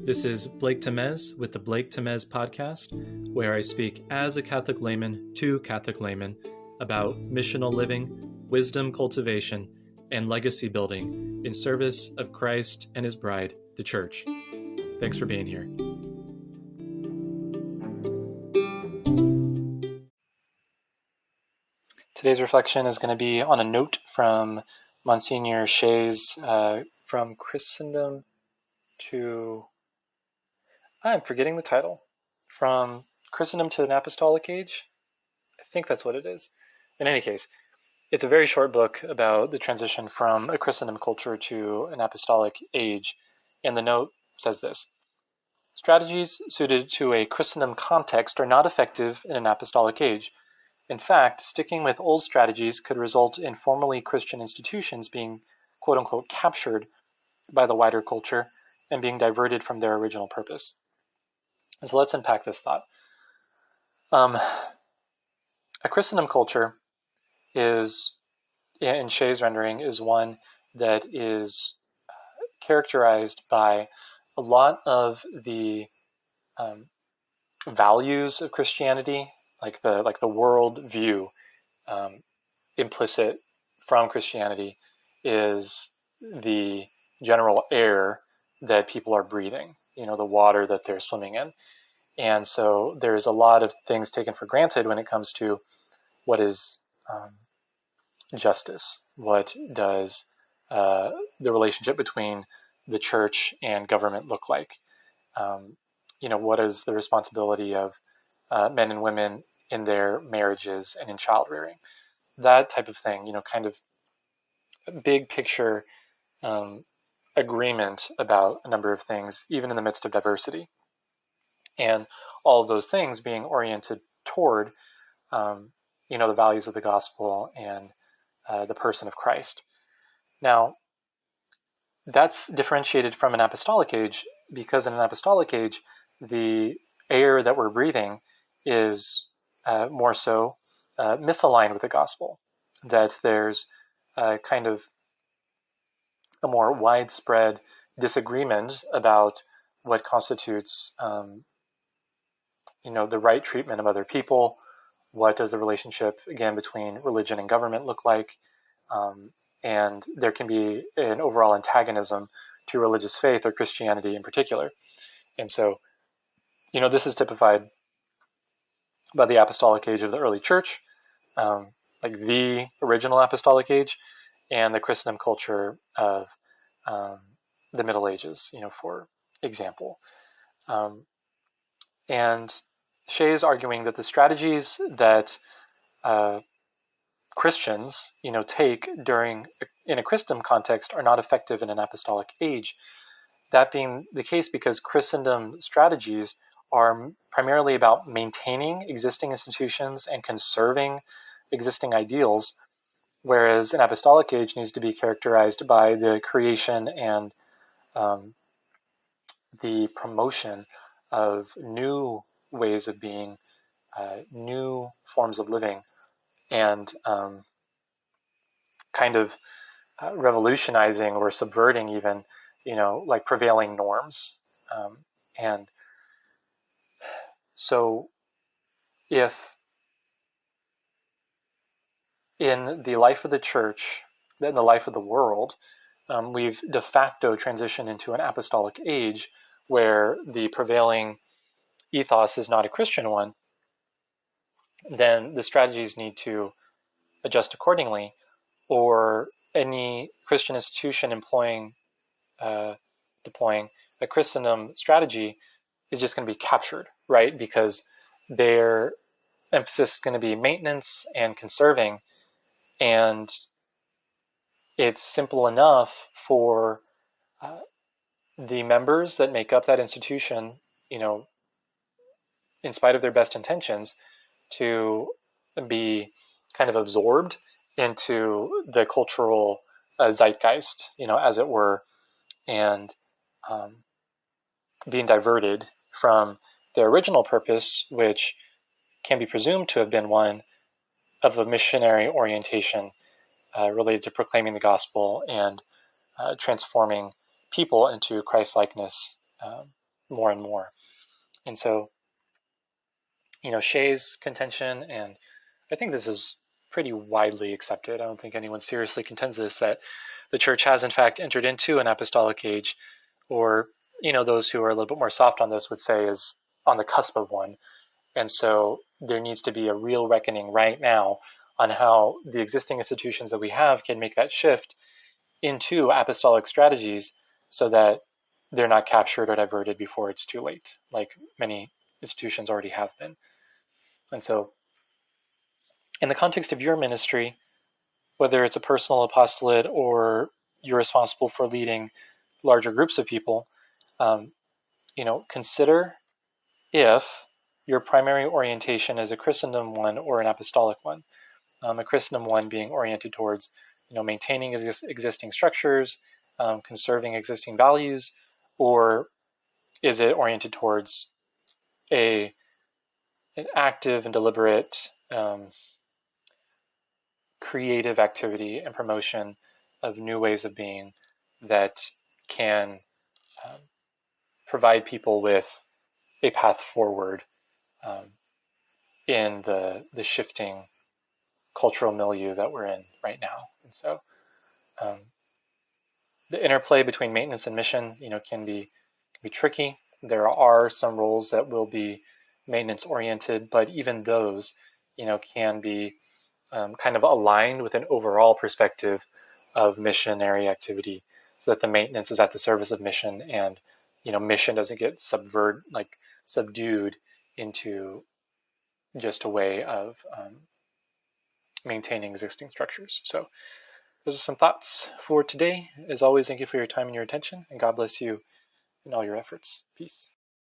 This is Blake Temez with the Blake Temez podcast, where I speak as a Catholic layman to Catholic laymen about missional living, wisdom cultivation, and legacy building in service of Christ and his bride, the Church. Thanks for being here. Today's reflection is going to be on a note from Monsignor Shay's From Christendom to... I'm forgetting the title. From Christendom to an Apostolic Age? I think that's what it is. In any case, it's a very short book about the transition from a Christendom culture to an apostolic age. And the note says this: strategies suited to a Christendom context are not effective in an apostolic age. In fact, sticking with old strategies could result in formerly Christian institutions being quote-unquote captured by the wider culture and being diverted from their original purpose. So let's unpack this thought. A Christendom culture is, in Shay's rendering, is one that is characterized by a lot of the values of Christianity, like the world view implicit from Christianity is the general air that people are breathing, the water that they're swimming in. And so there's a lot of things taken for granted when it comes to what is justice. What does the relationship between the church and government look like? What is the responsibility of men and women in their marriages and in child rearing? That type of thing, kind of big picture agreement about a number of things, even in the midst of diversity. And all of those things being oriented toward, the values of the gospel and the person of Christ. Now, that's differentiated from an apostolic age because in an apostolic age, the air that we're breathing is more so misaligned with the gospel, that there's kind of a more widespread disagreement about what constitutes the right treatment of other people. What does the relationship, again, between religion and government look like? And there can be an overall antagonism to religious faith or Christianity in particular. And so, this is typified by the apostolic age of the early church, like the original apostolic age, and the Christendom culture of the Middle Ages, for example. And Shay is arguing that the strategies that Christians, take in a Christendom context are not effective in an apostolic age. That being the case because Christendom strategies are primarily about maintaining existing institutions and conserving existing ideals, whereas an apostolic age needs to be characterized by the creation and the promotion of new ways of being, new forms of living, and kind of revolutionizing or subverting even, like prevailing norms. And so if in the life of the church, in the life of the world, we've de facto transitioned into an apostolic age where the prevailing ethos is not a Christian one, then the strategies need to adjust accordingly, or any Christian institution deploying a Christendom strategy is just going to be captured, right? Because their emphasis is going to be maintenance and conserving, and it's simple enough for the members that make up that institution, in spite of their best intentions, to be kind of absorbed into the cultural zeitgeist, as it were, and being diverted from their original purpose, which can be presumed to have been one of a missionary orientation related to proclaiming the gospel and transforming people into Christ-likeness more and more. And so, Shea's contention, and I think this is pretty widely accepted. I don't think anyone seriously contends this, that the church has in fact entered into an apostolic age, or those who are a little bit more soft on this would say is on the cusp of one. And so there needs to be a real reckoning right now on how the existing institutions that we have can make that shift into apostolic strategies so that they're not captured or diverted before it's too late, like many institutions already have been. And so, in the context of your ministry, whether it's a personal apostolate or you're responsible for leading larger groups of people, consider if your primary orientation is a Christendom one or an apostolic one. A Christendom one being oriented towards, maintaining existing structures, conserving existing values, or is it oriented towards an active and deliberate creative activity and promotion of new ways of being that can provide people with a path forward in the shifting cultural milieu that we're in right now. And so the interplay between maintenance and mission, can be tricky. There are some roles that will be maintenance oriented, but even those, can be kind of aligned with an overall perspective of missionary activity, so that the maintenance is at the service of mission, and mission doesn't get subdued into just a way of maintaining existing structures. So those are some thoughts for today. As always, thank you for your time and your attention, and God bless you in all your efforts. Peace.